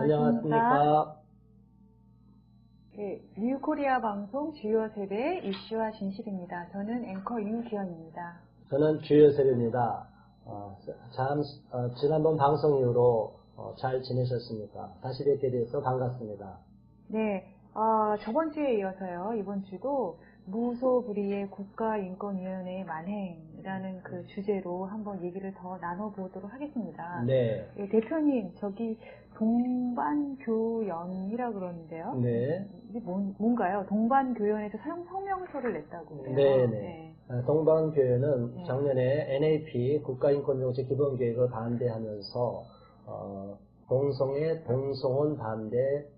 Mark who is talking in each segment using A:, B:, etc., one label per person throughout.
A: 안녕하십니까.
B: 네, 뉴코리아 방송 주요 세대 이슈와 진실입니다. 저는 앵커 유기현입니다.
A: 저는 주요 세대입니다. 지난번 방송 이후로 잘 지내셨습니까? 다시 뵙게 돼서 반갑습니다.
B: 네, 저번 주에 이어서요. 이번 주도 무소불위의 국가인권위원회의 만행이라는 그 주제로 한번 얘기를 더 나눠보도록 하겠습니다.
A: 네.
B: 네, 대표님, 저기 동반교연이라 그러는데요.
A: 네.
B: 이게 뭔가요? 동반교연에서 성명서를 냈다고 해요.
A: 네네. 동반교연은 작년에 NAP 국가인권정책 기본계획을 반대하면서 동성애, 동성혼 반대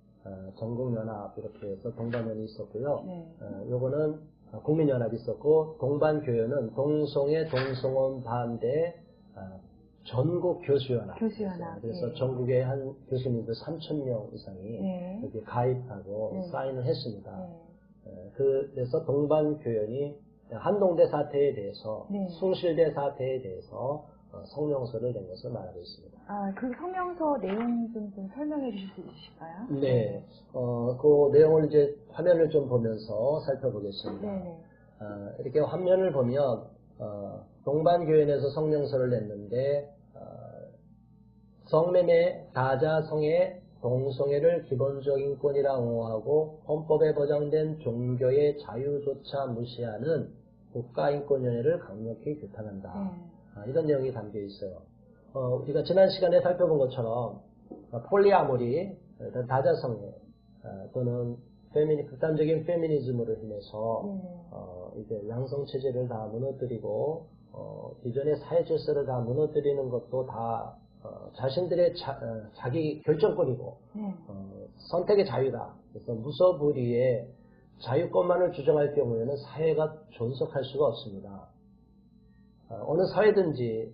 A: 전국연합 이렇게 해서 동반연이 있었고요. 요거는 국민연합이 있었고, 동반교연은 동성애, 동성혼 반대 전국 교수연합. 그래서 전국의 한 교수님들 3,000명 이상이 여기 가입하고 사인을 했습니다. 그래서 동반교연이 한동대 사태에 대해서, 숭실대 사태에 대해서 성명서를 낸 것을 말하고 있습니다.
B: 그 성명서 내용 좀 설명해 주실 수 있으실까요?
A: 네. 그 내용을 이제 화면을 좀 보면서 살펴보겠습니다. 이렇게 화면을 보면, 동반교연에서 성명서를 냈는데, 성매매, 다자성애, 동성애를 기본적 인권이라 옹호하고 헌법에 보장된 종교의 자유조차 무시하는 국가인권위원회를 강력히 규탄한다. 이런 내용이 담겨 있어요. 우리가 지난 시간에 살펴본 것처럼 폴리아모리, 다자성애 또는 극단적인 페미니즘으로 인해서 이제 양성체제를 다 무너뜨리고 기존의 사회 질서를 다 무너뜨리는 것도 다 자신들의 자기 결정권이고 선택의 자유다. 그래서 무소불위의 자유권만을 주장할 경우에는 사회가 존속할 수가 없습니다. 어느 사회든지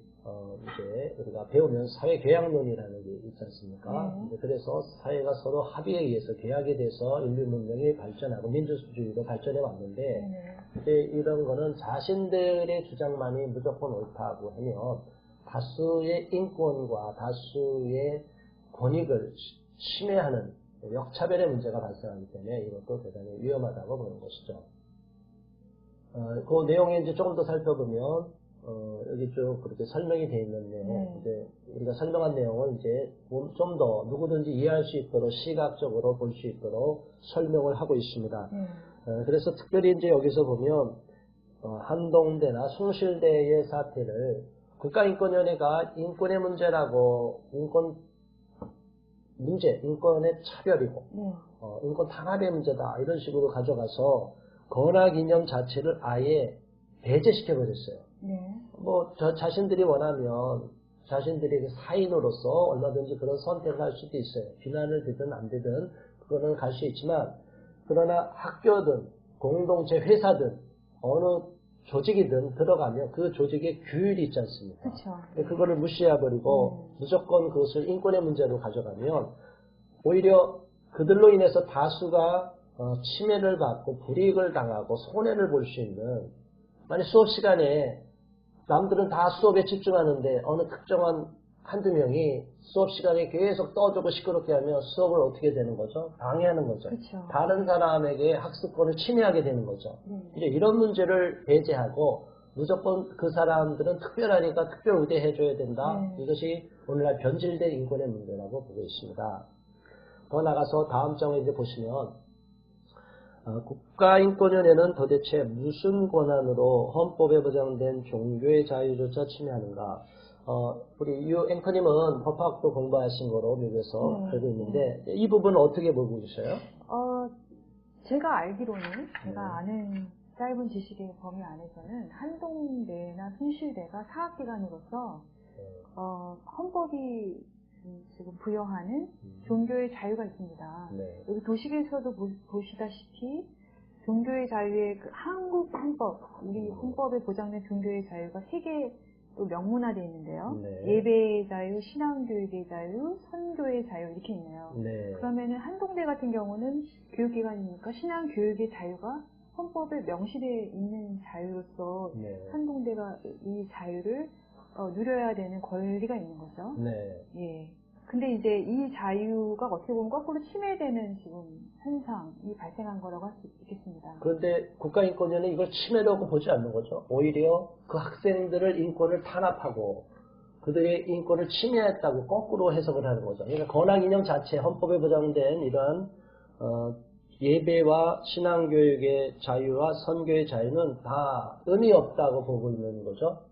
A: 이제 우리가 배우면 사회계약론이라는 게 있지 않습니까? 그래서 사회가 서로 합의에 의해서 계약에 대해서 인류 문명이 발전하고 민주주의도 발전해 왔는데, 이제 이런 거는 자신들의 주장만이 무조건 옳다고 하면 다수의 인권과 다수의 권익을 침해하는 역차별의 문제가 발생하기 때문에 이것도 대단히 위험하다고 보는 것이죠. 그 내용에 이제 조금 더 살펴보면 여기 쭉 그렇게 설명이 되어 있는 내용, 이제 우리가 설명한 내용을 이제 좀 더 누구든지 이해할 수 있도록 시각적으로 볼 수 있도록 설명을 하고 있습니다. 그래서 특별히 이제 여기서 보면 한동대나 숭실대의 사태를 국가인권위원회가 인권의 문제라고 인권의 차별이고 인권 탄압의 문제다 이런 식으로 가져가서 건학 이념 자체를 아예 배제시켜 버렸어요. 자신들이 원하면 자신들이 사인으로서 얼마든지 그런 선택을 할 수도 있어요. 비난을 되든 안 되든 그거는 갈 수 있지만, 그러나 학교든 공동체 회사든 어느 조직이든 들어가면 그 조직의 규율이 있지 않습니까? 그거를 무시해버리고 무조건 그것을 인권의 문제로 가져가면 오히려 그들로 인해서 다수가 침해를 받고 불이익을 당하고 손해를 볼 수 있는, 만약 수업 시간에 남들은 다 수업에 집중하는데 어느 특정한 한두 명이 수업 시간에 계속 떠들고 시끄럽게 하면 수업을 어떻게 되는 거죠? 방해하는 거죠. 다른 사람에게 학습권을 침해하게 되는 거죠. 이제 이런 문제를 배제하고 무조건 그 사람들은 특별하니까 특별 우대해줘야 된다. 이것이 오늘날 변질된 인권의 문제라고 보고 있습니다. 더 나가서 다음 장에 이제 보시면 국가인권위원회는 도대체 무슨 권한으로 헌법에 보장된 종교의 자유조차 침해하는가? 우리 유 앵커님은 법학도 공부하신 거로 미국에서 알고 있는데 이 부분은 어떻게 보고 계셔요?
B: 제가 알기로는 제가 아는 짧은 지식의 범위 안에서는 한동대나 숭실대가 사학기관으로서 헌법이 지금 부여하는 종교의 자유가 있습니다. 여기 도식에서도 보시다시피 종교의 자유의 그 한국 헌법, 우리 헌법에 보장된 종교의 자유가 3개 또 명문화되어 있는데요. 예배의 자유, 신앙교육의 자유, 선교의 자유 이렇게 있네요. 그러면은 한동대 같은 경우는 교육기관이니까 신앙교육의 자유가 헌법에 명시되어 있는 자유로서 한동대가 이 자유를 누려야 되는 권리가 있는 거죠. 근데 이제 이 자유가 어떻게 보면 거꾸로 침해되는 지금 현상이 발생한 거라고 할 수 있겠습니다.
A: 그런데 국가인권위원회는 이걸 침해라고 보지 않는 거죠. 오히려 그 학생들을 인권을 탄압하고 그들의 인권을 침해했다고 거꾸로 해석을 하는 거죠. 그러니까 권학 인형 자체, 헌법에 보장된 이러한 예배와 신앙교육의 자유와 선교의 자유는 다 의미 없다고 보고 있는 거죠.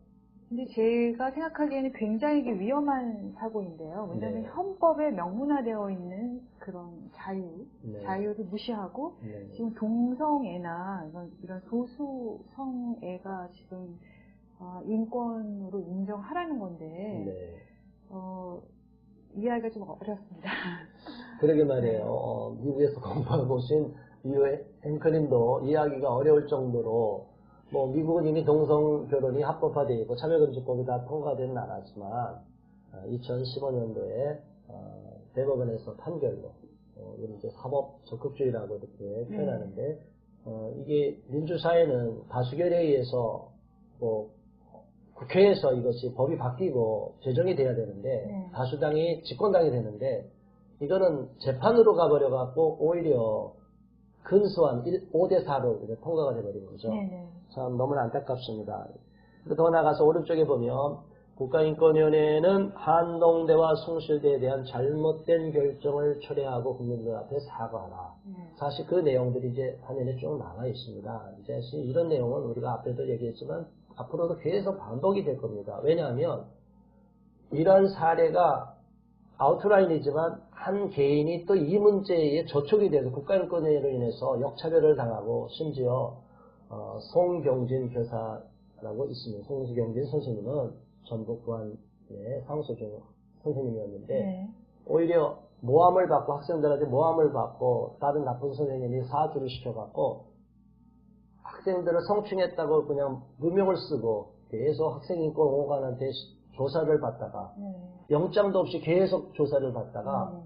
B: 근데 제가 생각하기에는 굉장히 위험한 사고인데요. 왜냐하면
A: 네.
B: 헌법에 명문화되어 있는 그런
A: 네.
B: 자유를 무시하고
A: 네.
B: 지금 동성애나 이런 소수성애가 지금 인권으로 인정하라는 건데
A: 네.
B: 이해하기가 좀 어렵습니다.
A: 그러게 말이에요. 미국에서 공부하고 오신 이후에 앵커님도 이해하기가 어려울 정도로 미국은 이미 동성 결혼이 합법화되어 있고 참여금지법이 다 통과된 나라지만 2015년도에 대법원에서 판결로 이제 사법 적극주의라고 이렇게 표현하는데 이게 민주사회는 다수결에 의해서 국회에서 이것이 법이 바뀌고 제정이 돼야 되는데 다수당이 집권당이 되는데 이거는 재판으로 가버려갖고 오히려 근소한 5대4로 통과가 돼버린 거죠. 참 너무나 안타깝습니다. 더 나아가서 오른쪽에 보면 국가인권위원회는 한동대와 숭실대에 대한 잘못된 결정을 철회하고 국민들 앞에 사과하라. 사실 그 내용들이 이제 화면에 쭉 나와 있습니다. 이제 이런 내용은 우리가 앞에도 얘기했지만 앞으로도 계속 반복이 될 겁니다. 왜냐하면 이런 사례가 아웃라인이지만 한 개인이 또 이 문제에 저촉이 돼서 국가인권위로 인해서 역차별을 당하고 심지어 송경진 교사라고 있습니다. 송경진 선생님은 전북 부안의 황소중 선생님이었는데 오히려 모함을 받고 학생들한테 모함을 받고 다른 나쁜 선생님이 사주를 시켜갖고 학생들을 성추행했다고 그냥 누명을 쓰고 계속 학생인권 보호관한테 조사를 받다가 영장도 없이 계속 조사를 받다가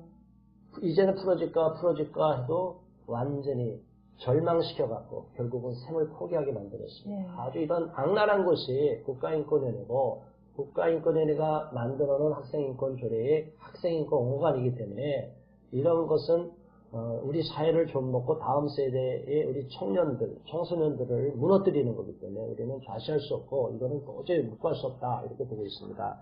A: 이제는 풀어질까 해도 완전히 절망시켜갖고 결국은 생을 포기하게 만들었습니다. 아주 이런 악랄한 것이 국가인권위원회고 국가인권위원회가 만들어놓은 학생인권 조례의 학생인권 옹호관이기 때문에 이런 것은 우리 사회를 좀먹고 다음 세대의 우리 청년들, 청소년들을 무너뜨리는 거기 때문에 우리는 좌시할 수 없고 이거는 도저히 묵과할 수 없다 이렇게 보고 있습니다.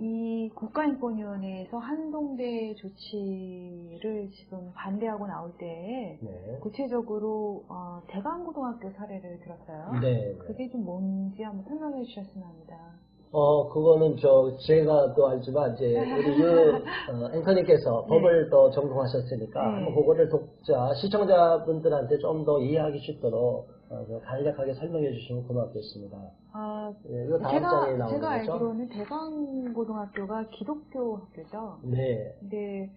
B: 이 국가인권위원회에서 한동대 조치를 지금 반대하고 나올 때 구체적으로 대강고등학교 사례를 들었어요. 그게 좀 뭔지 한번 설명해 주셨으면 합니다.
A: 그거는 제가 또 알지만 이제 우리 앵커님께서 법을 또 전공하셨으니까 한번 그거를 시청자분들한테 좀 더 이해하기 쉽도록 간략하게 설명해 주시면 고맙겠습니다. 이거 다음 장에 나오는
B: 제가
A: 거죠?
B: 알기로는 대강고등학교가 기독교 학교죠. 근데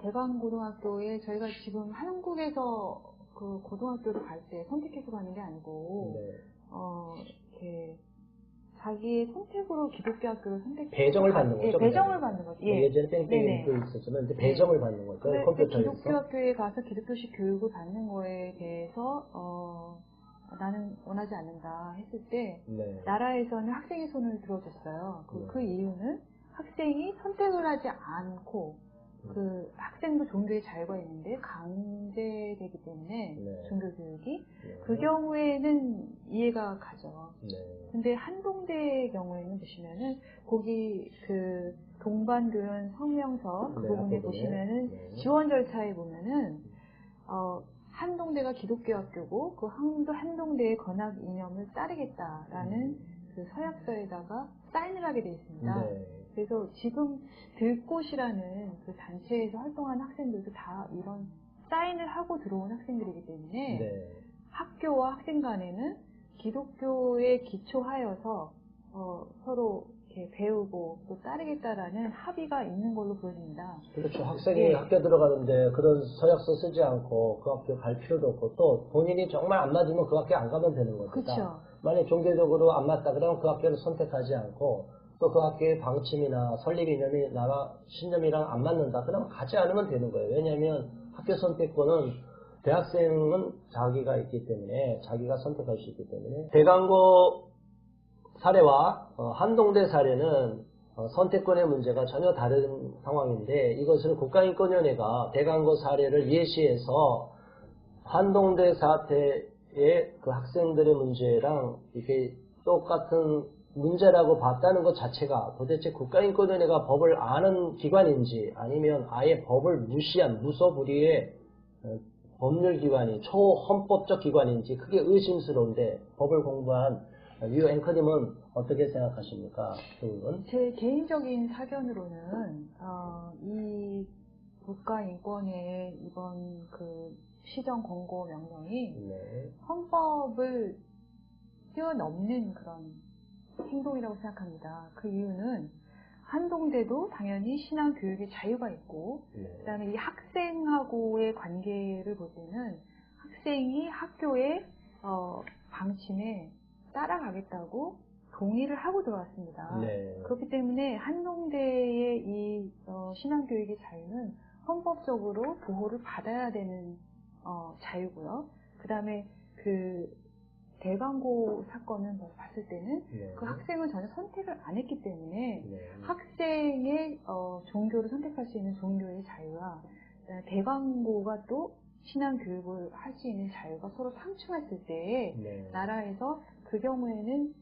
B: 대강고등학교에 저희가 지금 한국에서 그 고등학교를 갈 때 선택해서 가는 게 아니고 이렇게 자기의 선택으로 기독교 학교를
A: 배정을 받는 거죠.
B: 배정을 받는 거죠.
A: 예전에 뺑뺑이도 있었지만 이제 배정을 받는 거죠. 컴퓨터에서.
B: 기독교 학교에 가서 기독교식 교육을 받는 거에 대해서 나는 원하지 않는다 했을 때 나라에서는 학생의 손을 들어줬어요. 그 이유는 학생이 선택을 하지 않고 그 학생도 종교의 자유가 있는데 강제되기 때문에 종교 교육이 그 경우에는 이해가 가죠. 근데 한동대의 경우에는 보시면은 거기 그 동반교연 성명서 그 부분에 보시면은 지원 절차에 보면은 한동대가 기독교 학교고 그 한동대의 권학 이념을 따르겠다라는 그 서약서에다가 사인을 하게 되어 있습니다. 그래서 지금 들꽃이라는 그 단체에서 활동하는 학생들도 다 이런 사인을 하고 들어온 학생들이기 때문에 학교와 학생 간에는 기독교에 기초하여서 서로 이렇게 배우고 또 따르겠다라는 합의가 있는 걸로 보여집니다.
A: 그렇죠. 학생이 학교 들어가는데 그런 서약서 쓰지 않고 그 학교 갈 필요도 없고 또 본인이 정말 안 맞으면 그 학교 안 가면 되는 겁니다. 만약 종교적으로 안 맞다 그러면 그 학교를 선택하지 않고 또 그 학교의 방침이나 설립 이념이 나라 신념이랑 안 맞는다 그러면 가지 않으면 되는 거예요. 왜냐하면 학교 선택권은 대학생은 자기가 있기 때문에 자기가 선택할 수 있기 때문에 대강고 사례와 한동대 사례는 선택권의 문제가 전혀 다른 상황인데 이것을 국가인권위원회가 대강고 사례를 예시해서 한동대 사태의 그 학생들의 문제랑 이렇게 똑같은 문제라고 봤다는 것 자체가 도대체 국가인권위원회가 법을 아는 기관인지 아니면 아예 법을 무시한 무소불위의 법률기관이 초헌법적 기관인지 크게 의심스러운데 법을 공부한 유 앵커님은 어떻게 생각하십니까?
B: 제 개인적인 사견으로는 이 국가인권위의 이번 그 시정 권고 명령이
A: 네.
B: 헌법을 뛰어넘는 그런 행동이라고 생각합니다. 그 이유는 한동대도 당연히 신앙 교육의 자유가 있고 그다음에 이 학생하고의 관계를 볼 때는 학생이 학교의 방침에 따라가겠다고 동의를 하고 들어왔습니다.
A: 네.
B: 그렇기 때문에 한동대의 이 신앙교육의 자유는 헌법적으로 보호를 받아야 되는 자유고요. 그 다음에 그 대광고 사건을 봤을 때는 그 학생은 전혀 선택을 안 했기 때문에 학생의 종교를 선택할 수 있는 종교의 자유와 대광고가 또 신앙 교육을 할 수 있는 자유가 서로 상충했을 때 나라에서 그 경우에는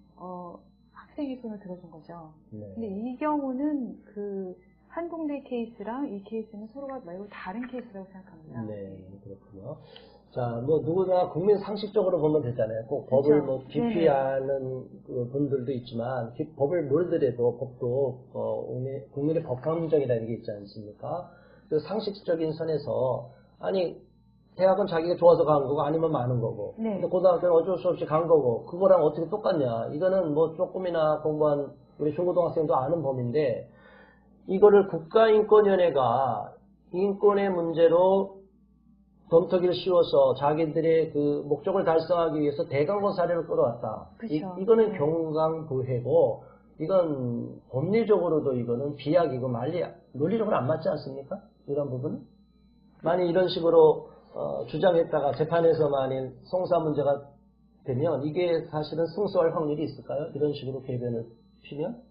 B: 학생의 손을 들어준 거죠. 근데 이 경우는 그 한동대 케이스랑 이 케이스는 서로가 매우 다른 케이스라고 생각합니다.
A: 네, 그렇군요. 자, 뭐 누구나 국민 상식적으로 보면 되잖아요. 꼭 법을 뭐 깊이 아는 그 분들도 있지만 법을 모르더라도 법도 국민의 법감정이라는 게 있지 않습니까? 그 상식적인 선에서 아니 대학은 자기가 좋아서 간 거고 아니면 많은 거고 근데 고등학교는 어쩔 수 없이 간 거고 그거랑 어떻게 똑같냐? 이거는 뭐 조금이나 공부한 우리 중고등학생도 아는 범위인데 이거를 국가인권위원회가 인권의 문제로 덤터기를 씌워서 자기들의 그 목적을 달성하기 위해서 대강고 사례를 끌어왔다. 이거는 경강부회고 이건 법리적으로도 이거는 비약이고 논리적으로 안 맞지 않습니까? 이런 부분은? 만약 이런 식으로 주장했다가 재판에서 만일 송사 문제가 되면 이게 사실은 승소할 확률이 있을까요? 이런 식으로 개변을 피면?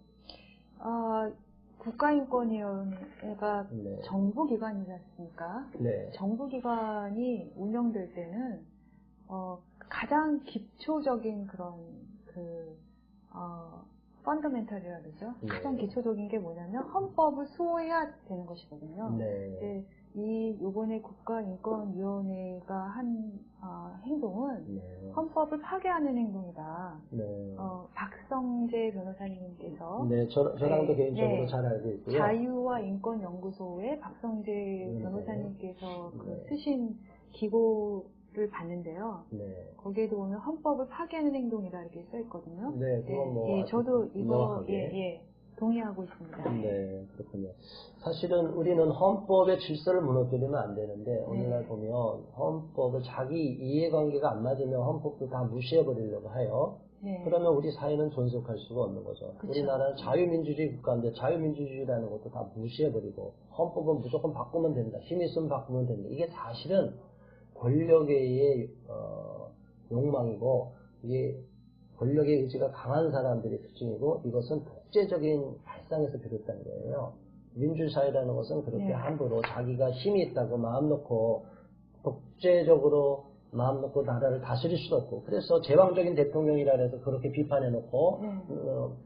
B: 국가인권위원회가 정부기관이지 않습니까? 정부기관이 운영될 때는 가장 기초적인 그런 펀더멘털이라 그러죠. 가장 기초적인 게 뭐냐면 헌법을 수호해야 되는 것이거든요. 요번에 국가인권위원회가 한 행동은 헌법을 파괴하는 행동이다. 박성재 변호사님께서
A: 저랑도 개인적으로 잘 알고 있고요.
B: 자유와 인권연구소의 박성재 변호사님께서 쓰신 기고를 봤는데요. 거기에도 보면 헌법을 파괴하는 행동이다 이렇게 써 있거든요.
A: 그건 뭐
B: 저도 이거 동의하고 있습니다.
A: 네, 그렇군요. 사실은 우리는 헌법의 질서를 무너뜨리면 안 되는데 오늘날 보면 헌법을 자기 이해관계가 안 맞으면 헌법도 다 무시해버리려고 해요. 그러면 우리 사회는 존속할 수가 없는 거죠. 우리나라는 자유민주주의 국가인데 자유민주주의라는 것도 다 무시해버리고 헌법은 무조건 바꾸면 된다. 힘 있으면 바꾸면 된다. 이게 사실은 권력의 욕망이고 이게 권력의 의지가 강한 사람들의 특징이고 이것은 독재적인 발상에서 비롯된 거예요. 민주사회라는 것은 그렇게 함부로 자기가 힘이 있다고 마음 놓고 독재적으로 마음 놓고 나라를 다스릴 수도 없고 그래서 제왕적인 대통령이라 해서 그렇게 비판해놓고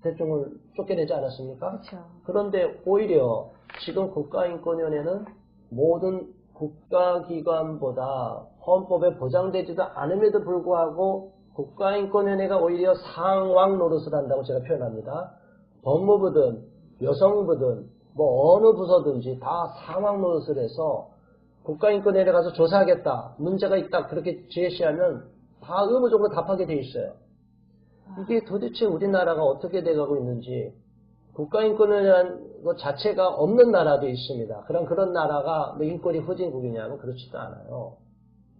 A: 대통령을 쫓겨내지 않았습니까? 그런데 오히려 지금 국가인권위원회는 모든 국가기관보다 헌법에 보장되지도 않음에도 불구하고 국가인권위원회가 오히려 상왕 노릇을 한다고 제가 표현합니다. 법무부든 여성부든 뭐 어느 부서든지 다 상왕 노릇을 해서 국가인권위원회 가서 조사하겠다. 문제가 있다. 그렇게 제시하면 다 의무적으로 답하게 돼 있어요. 이게 도대체 우리나라가 어떻게 돼가고 있는지 국가인권위원회라는 것 자체가 없는 나라도 있습니다. 그런 나라가 뭐 인권이 후진국이냐면 그렇지도 않아요.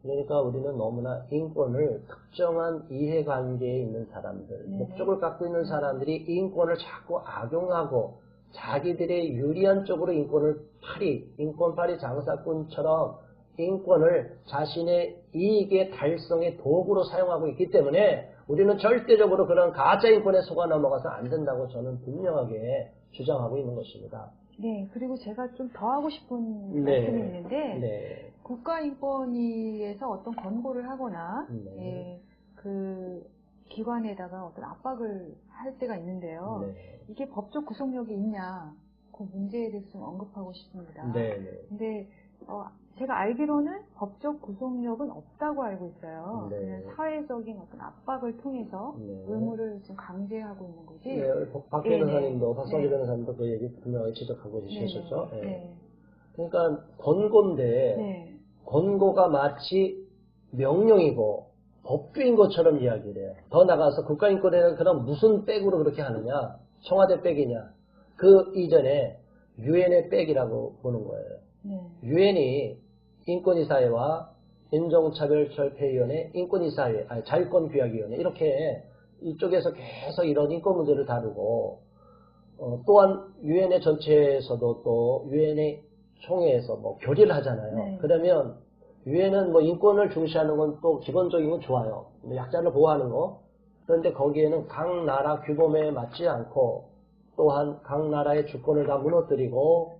A: 그러니까 우리는 너무나 인권을 특정한 이해관계에 있는 사람들, 목적을 갖고 있는 사람들이 인권을 자꾸 악용하고 자기들의 유리한 쪽으로 인권팔이 장사꾼처럼 인권을 자신의 이익의 달성의 도구로 사용하고 있기 때문에 우리는 절대적으로 그런 가짜 인권에 속아 넘어가서 안 된다고 저는 분명하게 주장하고 있는 것입니다.
B: 네, 그리고 제가 좀 더 하고 싶은 말씀이 있는데,
A: 네.
B: 국가인권위에서 어떤 권고를 하거나, 그 기관에다가 어떤 압박을 할 때가 있는데요. 이게 법적 구속력이 있냐, 그 문제에 대해서 좀 언급하고 싶습니다. 근데, 제가 알기로는 법적 구속력은 없다고 알고 있어요. 그냥 사회적인 어떤 압박을 통해서 의무를 좀 강제하고 있는 거지.
A: 박 변호사님도, 박성주 변호사님도 그 얘기 분명히 지적하고 계셨죠. 그러니까 권고인데, 권고가 마치 명령이고 법규인 것처럼 이야기를 해요. 더 나가서 국가인권에는 그럼 무슨 백으로 그렇게 하느냐? 청와대 백이냐? 그 이전에 유엔의 백이라고 보는 거예요. 유엔이 인권이사회와 인종차별철폐위원회, 인권이사회, 자유권규약위원회 이렇게 이쪽에서 계속 이런 인권 문제를 다루고 또한 유엔의 전체에서도 또 유엔의 총회에서 뭐 결의를 하잖아요. 그러면 유엔은 뭐 인권을 중시하는 건 또 기본적인 건 좋아요. 약자를 보호하는 거. 그런데 거기에는 각 나라 규범에 맞지 않고 또한 각 나라의 주권을 다 무너뜨리고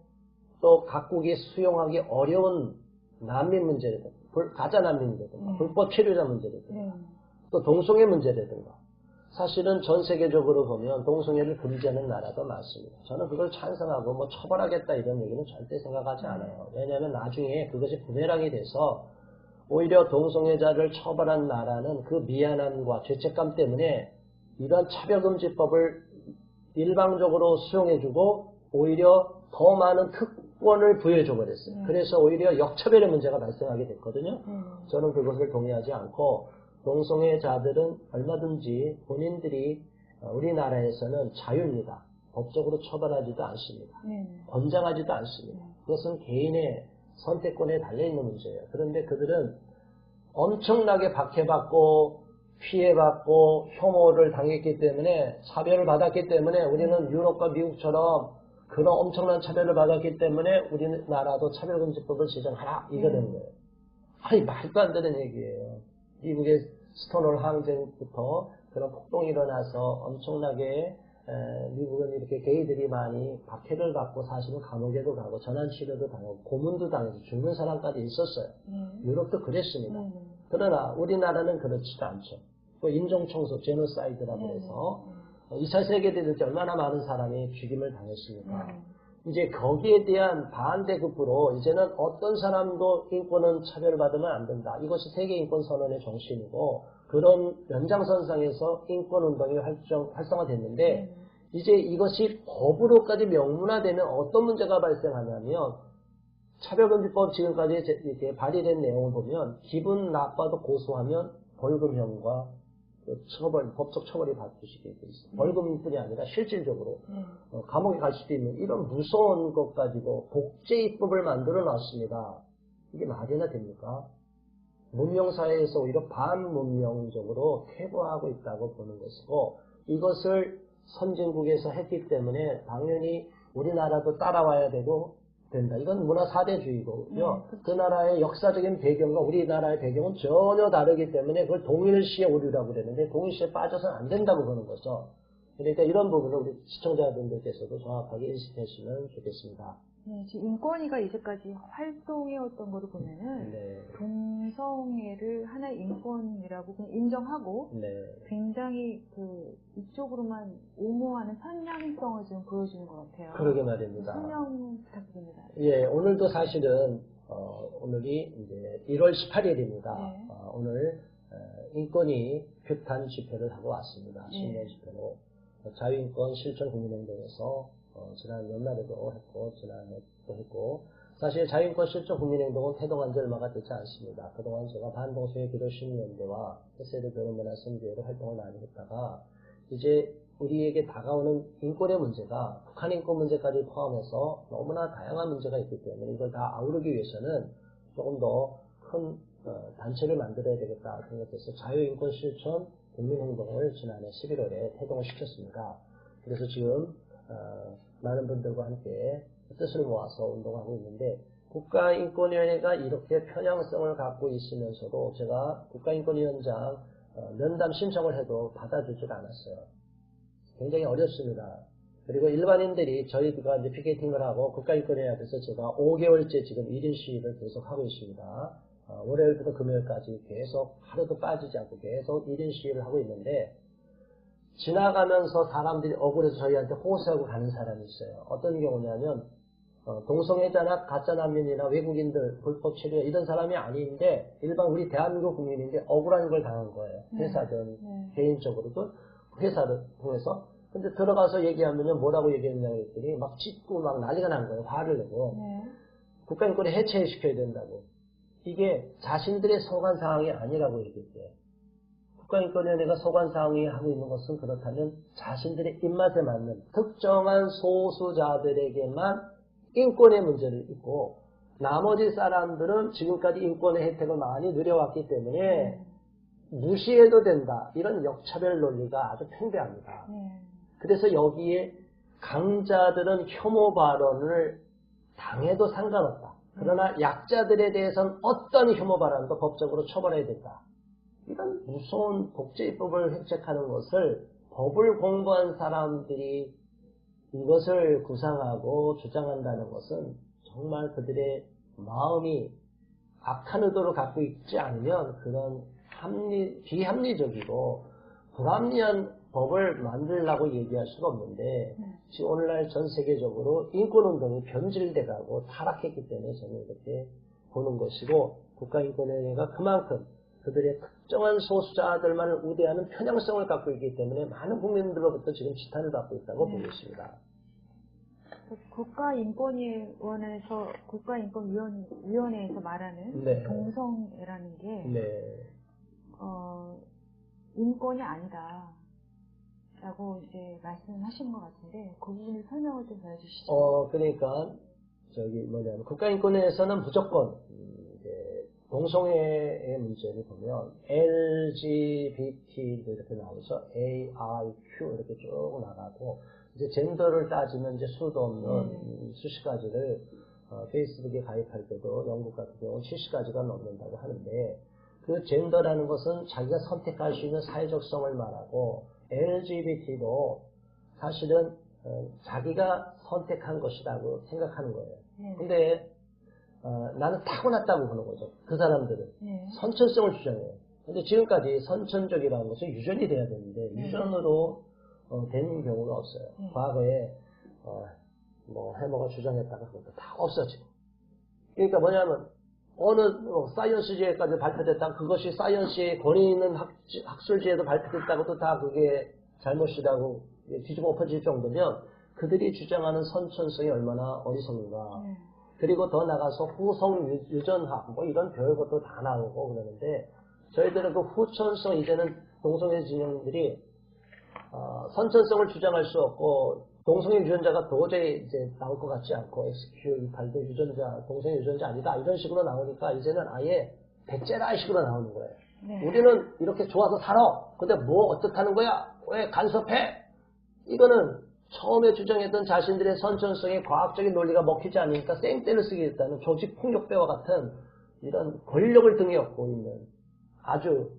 A: 또 각국이 수용하기 어려운 난민 문제라든가, 가짜 난민 문제라든가, 불법 체류자 문제라든가, 또 동성애 문제라든가. 사실은 전 세계적으로 보면 동성애를 금지하는 나라가 많습니다. 저는 그걸 찬성하고 뭐 처벌하겠다 이런 얘기는 절대 생각하지 않아요. 왜냐하면 나중에 그것이 부메랑이 돼서 오히려 동성애자를 처벌한 나라는 그 미안함과 죄책감 때문에 이런 차별금지법을 일방적으로 수용해주고 오히려 더 많은 특권을 부여해줘 버렸어요. 그래서 오히려 역차별의 문제가 발생하게 됐거든요. 저는 그것을 동의하지 않고 동성애자들은 얼마든지 본인들이 우리나라에서는 자유입니다. 법적으로 처벌하지도 않습니다. 권장하지도 않습니다. 그것은 개인의 선택권에 달려있는 문제예요. 그런데 그들은 엄청나게 박해받고 피해받고 혐오를 당했기 때문에 차별을 받았기 때문에 우리는 유럽과 미국처럼 그런 엄청난 차별을 받았기 때문에 우리나라도 차별금지법을 제정하라 이거 된 거예요. 아니 말도 안 되는 얘기예요. 미국의 스톤홀 항쟁부터 그런 폭동이 일어나서 엄청나게 미국은 이렇게 게이들이 많이 박해를 받고 사실은 감옥에도 가고 전환치료도 당하고 고문도 당해서 죽는 사람까지 있었어요. 유럽도 그랬습니다. 그러나 우리나라는 그렇지도 않죠. 또 인종청소, 제노사이드라고 해서 2차 세계대전 때 얼마나 많은 사람이 죽임을 당했습니까? 이제 거기에 대한 반대급부로 이제는 어떤 사람도 인권은 차별받으면 안 된다. 이것이 세계인권선언의 정신이고 그런 연장선상에서 인권운동이 활성화됐는데 이제 이것이 법으로까지 명문화되면 어떤 문제가 발생하냐면 차별금지법 지금까지 이렇게 발의된 내용을 보면 기분 나빠도 고소하면 벌금형과 처벌, 법적 처벌이 받으시게 돼 있어요. 벌금뿐이 아니라 실질적으로 감옥에 갈 수도 있는 이런 무서운 것 가지고 복제입법을 만들어 놨습니다. 이게 말이나 됩니까? 문명사회에서 오히려 반문명적으로 퇴보하고 있다고 보는 것이고 이것을 선진국에서 했기 때문에 당연히 우리나라도 따라와야 된다. 이건 문화 사대주의고요. 그 나라의 역사적인 배경과 우리나라의 배경은 전혀 다르기 때문에 그걸 동일시의 오류라고 그러는데 동일시에 빠져서는 안 된다고 보는 거죠. 그러니까 이런 부분을 우리 시청자분들께서도 정확하게 인식하시면 좋겠습니다.
B: 네, 지금 인권위가 이제까지 활동해왔던 거를 보면은 동성애를 하나의 인권이라고 그냥 인정하고 굉장히 그 이쪽으로만 옹호하는 편향성을 지금 보여주는 것 같아요.
A: 그러게 말입니다.
B: 설명 부탁드립니다.
A: 예, 오늘도 사실은 오늘이 이제 1월 18일입니다. 오늘 인권위 규탄 집회를 하고 왔습니다. 신년 집회로 자유인권 실천 국민행동에서 지난 연말에도 했고 지난해도 했고 사실 자유인권 실천 국민행동은 태동한 지 얼마가 되지 않습니다. 그동안 제가 반동성애 기도 시민연대와 햇세드 결혼문화선교회로 활동을 많이 했다가 이제 우리에게 다가오는 인권의 문제가 북한 인권 문제까지 포함해서 너무나 다양한 문제가 있기 때문에 이걸 다 아우르기 위해서는 조금 더 큰 단체를 만들어야 되겠다 생각해서 자유인권 실천 국민행동을 지난해 11월에 태동을 시켰습니다. 그래서 지금 많은 분들과 함께 뜻을 모아서 운동하고 있는데 국가인권위원회가 이렇게 편향성을 갖고 있으면서도 제가 국가인권위원장 면담 신청을 해도 받아주질 않았어요. 굉장히 어렵습니다. 그리고 일반인들이 저희가 이제 피켓팅을 하고 국가인권위원회에서 제가 5개월째 지금 1인 시위를 계속 하고 있습니다. 월요일부터 금요일까지 계속 하루도 빠지지 않고 계속 1인 시위를 하고 있는데 지나가면서 사람들이 억울해서 저희한테 호소하고 가는 사람이 있어요. 어떤 경우냐면 동성애자나 가짜난민이나 외국인들, 불법 체류 이런 사람이 아닌데 일반 우리 대한민국 국민인데 억울한 걸 당한 거예요. 회사든 개인적으로든 회사를 통해서. 근데 들어가서 얘기하면요 뭐라고 얘기했냐고 했더니 막 찢고 막 난리가 난 거예요. 화를 내고. 국가인권을 해체시켜야 된다고. 이게 자신들의 소관 사항이 아니라고 얘기했어요. 국가인권위원회가 소관 사항이 하고 있는 것은 그렇다면 자신들의 입맛에 맞는 특정한 소수자들에게만 인권의 문제를 있고 나머지 사람들은 지금까지 인권의 혜택을 많이 누려왔기 때문에 무시해도 된다. 이런 역차별 논리가 아주 팽배합니다. 그래서 여기에 강자들은 혐오 발언을 당해도 상관없다. 그러나 약자들에 대해서는 어떤 혐오 발언도 법적으로 처벌해야 된다. 이런 무서운 복제입법을 획책하는 것을 법을 공부한 사람들이 이것을 구상하고 주장한다는 것은 정말 그들의 마음이 악한 의도를 갖고 있지 않으면 그런 비합리적이고 불합리한 법을 만들라고 얘기할 수가 없는데 지금 오늘날 전 세계적으로 인권운동이 변질돼가고 타락했기 때문에 저는 이렇게 보는 것이고 국가인권위원회가 그만큼 그들의 특정한 소수자들만을 우대하는 편향성을 갖고 있기 때문에 많은 국민들로부터 지금 지탄을 받고 있다고 보고 있습니다.
B: 국가인권위원회에서 말하는 동성애라는 게 인권이 아니다라고 이제 말씀하시는 것 같은데 그 부분을 설명을 좀 해주시죠.
A: 그러니까 국가인권위에서는 무조건 동성애의 문제를 보면 LGBT 이렇게 나오죠. AIQ 이렇게 쭉 나가고 이제 젠더를 따지면 이제 수도 없는 수십 가지를 페이스북에 가입할 때도 영국 같은 경우는 70가지가 넘는다고 하는데 그 젠더라는 것은 자기가 선택할 수 있는 사회적성을 말하고 LGBT도 사실은 자기가 선택한 것이라고 생각하는 거예요. 근데 나는 타고났다고 보는 거죠. 그 사람들은 선천성을 주장해요. 근데 지금까지 선천적이라는 것은 유전이 돼야 되는데 유전으로 된 경우가 없어요. 과거에 해머가 주장했다가 그것도 다 없어지고. 그러니까 뭐냐면 어느 사이언스지에까지 발표됐다 그것이 사이언스의 권위 있는 학술지에도 발표됐다고도 다 그게 잘못이라고 뒤집어 엎어질 정도면 그들이 주장하는 선천성이 얼마나 어리석은가. 그리고 더 나가서 후성 유전학 이런 별것도 다 나오고 그러는데 저희들은 그 후천성 이제는 동성애 진영들이 선천성을 주장할 수 없고 동성애 유전자가 도저히 이제 나올 것 같지 않고 XQ28도 유전자 동성애 유전자 아니다 이런 식으로 나오니까 이제는 아예 배째라 식으로 나오는 거예요. 우리는 이렇게 좋아서 살아. 근데 뭐 어떻다는 거야? 왜 간섭해? 이거는 처음에 주장했던 자신들의 선천성의 과학적인 논리가 먹히지 않으니까 쌩떼를 쓰겠다는 조직 폭력배와 같은 이런 권력을 등에 업고 있는 아주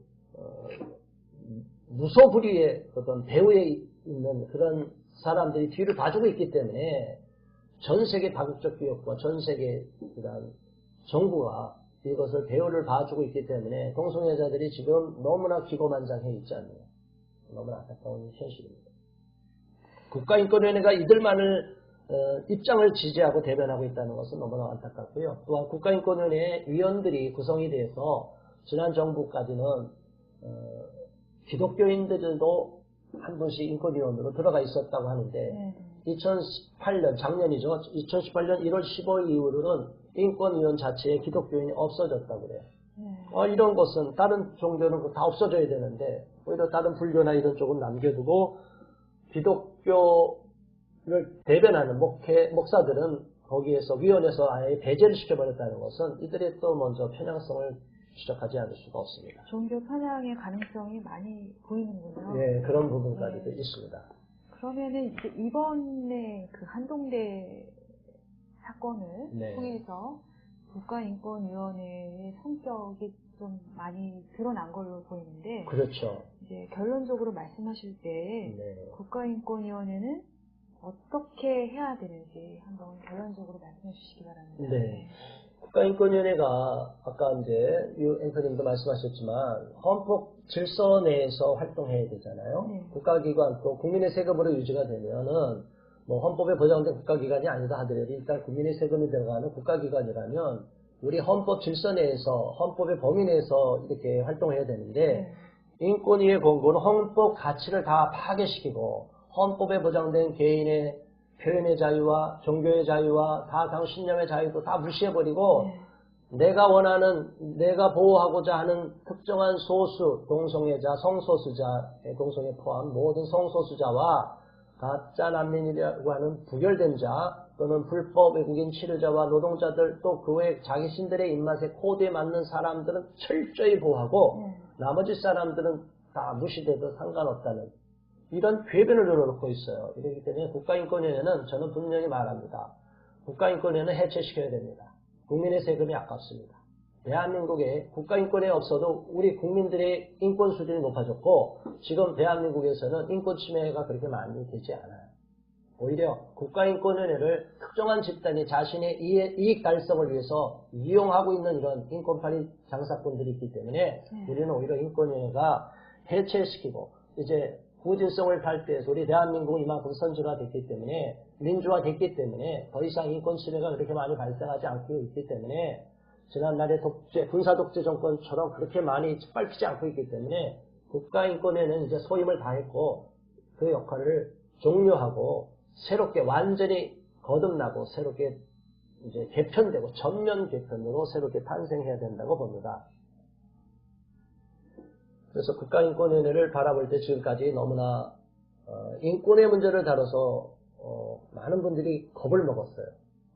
A: 무소불위의 어떤 배후에 있는 그런 사람들이 뒤를 봐주고 있기 때문에 전 세계 다국적 기업과 전 세계 그런 정부가 이것을 배후를 봐주고 있기 때문에 동성애자들이 지금 너무나 기고만장해 있지 않나요? 너무나 안타까운 현실입니다. 국가인권위원회가 이들만을 입장을 지지하고 대변하고 있다는 것은 너무나 안타깝고요. 또한 국가인권위원회 위원들이 구성이 돼서 지난 정부까지는 기독교인들도 한 분씩 인권위원으로 들어가 있었다고 하는데 2018년 작년이죠. 2018년 1월 15일 이후로는 인권위원 자체에 기독교인이 없어졌다고 그래요. 이런 것은 다른 종교는 다 없어져야 되는데 오히려 다른 불교나 이런 쪽은 남겨두고 기독교를 대변하는 목사들은 거기에서 위원회에서 아예 배제를 시켜버렸다는 것은 이들이 또 먼저 편향성을 지적하지 않을 수가 없습니다.
B: 종교 편향의 가능성이 많이 보이는군요.
A: 네, 그런 부분까지도 있습니다.
B: 그러면은 이제 이번에 그 한동대 사건을 통해서 국가인권위원회의 성격이 좀 많이 드러난 걸로 보이는데,
A: 그렇죠.
B: 이제 결론적으로 말씀하실 때 국가인권위원회는 어떻게 해야 되는지 한번 결론적으로 말씀해 주시기 바랍니다.
A: 네. 국가인권위원회가 아까 이제 유 앵커님도 말씀하셨지만 헌법 질서 내에서 활동해야 되잖아요.
B: 네.
A: 국가기관 또 국민의 세금으로 유지가 되면은 뭐 헌법에 보장된 국가기관이 아니다 하더라도 일단 국민의 세금이 들어가는 국가기관이라면 우리 헌법 질서 내에서 헌법의 범위 내에서 이렇게 활동해야 되는데 인권위의 권고는 헌법 가치를 다 파괴시키고 헌법에 보장된 개인의 표현의 자유와 종교의 자유와 사상 신념의 자유도 다 무시해버리고 내가 원하는 내가 보호하고자 하는 특정한 소수 동성애자 성소수자의 동성애 포함 모든 성소수자와 가짜 난민이라고 하는 부결된 자 또는 불법 외국인 치료자와 노동자들 또 그 외 자신들의 입맛에 코드에 맞는 사람들은 철저히 보호하고 나머지 사람들은 다 무시돼도 상관없다는 이런 궤변을 열어놓고 있어요. 이렇기 때문에 국가인권위원회는 저는 분명히 말합니다. 국가인권위원회는 해체시켜야 됩니다. 국민의 세금이 아깝습니다. 대한민국에 국가인권위 없어도 우리 국민들의 인권 수준이 높아졌고 지금 대한민국에서는 인권 침해가 그렇게 많이 되지 않아요. 오히려 국가인권위원회를 특정한 집단이 자신의 이익 달성을 위해서 이용하고 있는 이런 인권파리 장사꾼들이 있기 때문에 우리는 오히려 인권위원회가 해체시키고 이제 구진성을 탈피해서 우리 대한민국은 이만큼 선진화됐기 때문에 민주화됐기 때문에 더 이상 인권 침해가 그렇게 많이 발생하지 않고 있기 때문에 지난날의 군사 독재 정권처럼 그렇게 많이 짓밟히지 않고 있기 때문에 국가인권위원회는 이제 소임을 다했고 그 역할을 종료하고 새롭게 완전히 거듭나고 새롭게 이제 개편되고 전면 개편으로 새롭게 탄생해야 된다고 봅니다. 그래서 국가인권위원회를 바라볼 때 지금까지 너무나 인권의 문제를 다뤄서 많은 분들이 겁을 먹었어요.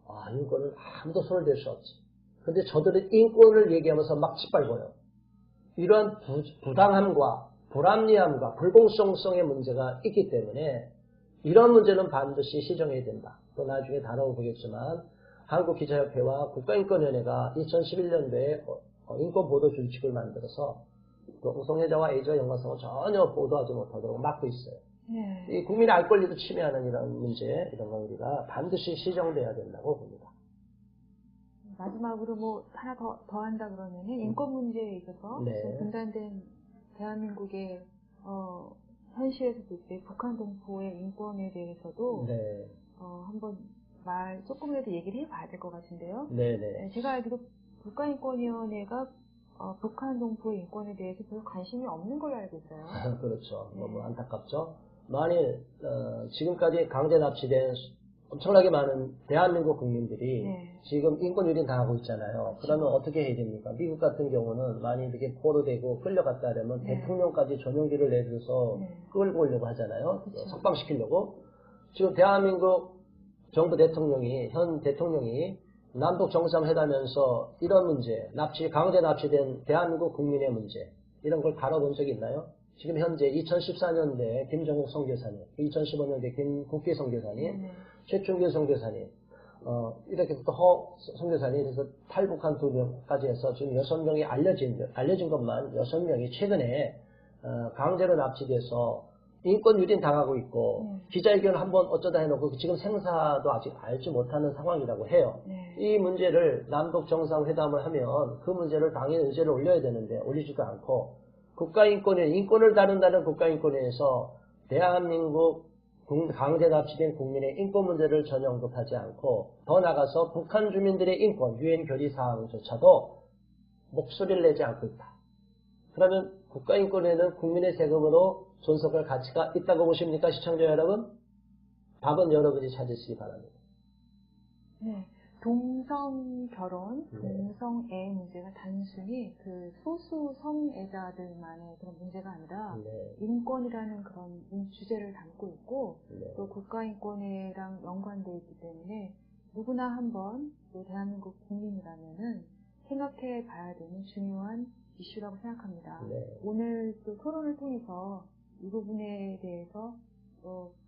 A: 아, 인권은 아무도 손을 댈 수 없지. 근데 저들은 인권을 얘기하면서 막 짓밟아요. 이러한 부당함과 불합리함과 불공정성의 문제가 있기 때문에 이런 문제는 반드시 시정해야 된다. 또 나중에 다뤄보겠지만 한국기자협회와 국가인권위원회가 2011년도에 인권보도준칙을 만들어서 동성애자와 에이즈와 연관성을 전혀 보도하지 못하도록 막고 있어요. 이 국민의 알 권리도 침해하는 이런 문제, 이런 거 우리가 반드시 시정돼야 된다고 봅니다.
B: 마지막으로 뭐 하나 더 한다 그러면은 인권 문제에 있어서 분단된 대한민국의 현실에서 볼 때 북한 동포의 인권에 대해서도 한번 조금이라도 얘기를 해봐야 될 것 같은데요. 제가 알기로 국가인권위원회가 북한 동포의 인권에 대해서 별로 관심이 없는 걸로 알고 있어요.
A: 그렇죠. 너무 안타깝죠. 만일 지금까지 강제 납치된 엄청나게 많은 대한민국 국민들이 지금 인권 유린 당하고 있잖아요. 그러면 어떻게 해야 됩니까? 미국 같은 경우는 많이 이렇게 포로되고 끌려갔다 하려면 대통령까지 전용기를 내줘서 끌고 오려고 하잖아요. 석방시키려고. 지금 대한민국 정부 대통령이 현 대통령이 남북 정상회담에서 이런 문제, 강제 납치된 대한민국 국민의 문제 이런 걸 다뤄본 적이 있나요? 지금 현재 2014년대 김정욱 선교사님, 2015년대 김국기 선교사님, 최충길 선교사님, 이렇게 또 허 선교사님, 그래서 탈북한 2명까지 해서 지금 6명이 알려진 것만 6명이 최근에 강제로 납치돼서 인권 유린 당하고 있고 기자회견을 한번 어쩌다 해놓고 지금 생사도 아직 알지 못하는 상황이라고 해요. 이 문제를 남북 정상회담을 하면 그 문제를 당연히 의제를 올려야 되는데 올리지도 않고 국가인권위, 인권을 다룬다는 국가인권위에서 대한민국 강제 납치된 국민의 인권 문제를 전혀 언급하지 않고 더 나아가서 북한 주민들의 인권, 유엔 결의 사항조차도 목소리를 내지 않고 있다. 그러면 국가인권위는 국민의 세금으로 존속할 가치가 있다고 보십니까, 시청자 여러분? 답은 여러분이 찾으시기 바랍니다.
B: 동성 결혼, 동성애 문제가 단순히 그 소수 성애자들만의 그런 문제가 아니라 인권이라는 그런 주제를 담고 있고 또 국가인권회랑 연관되어 있기 때문에 누구나 한번 또 대한민국 국민이라면은 생각해 봐야 되는 중요한 이슈라고 생각합니다. 오늘 또 토론을 통해서 이 부분에 대해서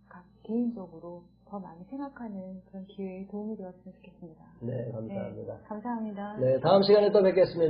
B: 각 개인적으로 더 많이 생각하는 그런 기회에 도움이 되었으면 좋겠습니다.
A: 네, 감사합니다.
B: 감사합니다.
A: 네, 다음 시간에 또 뵙겠습니다.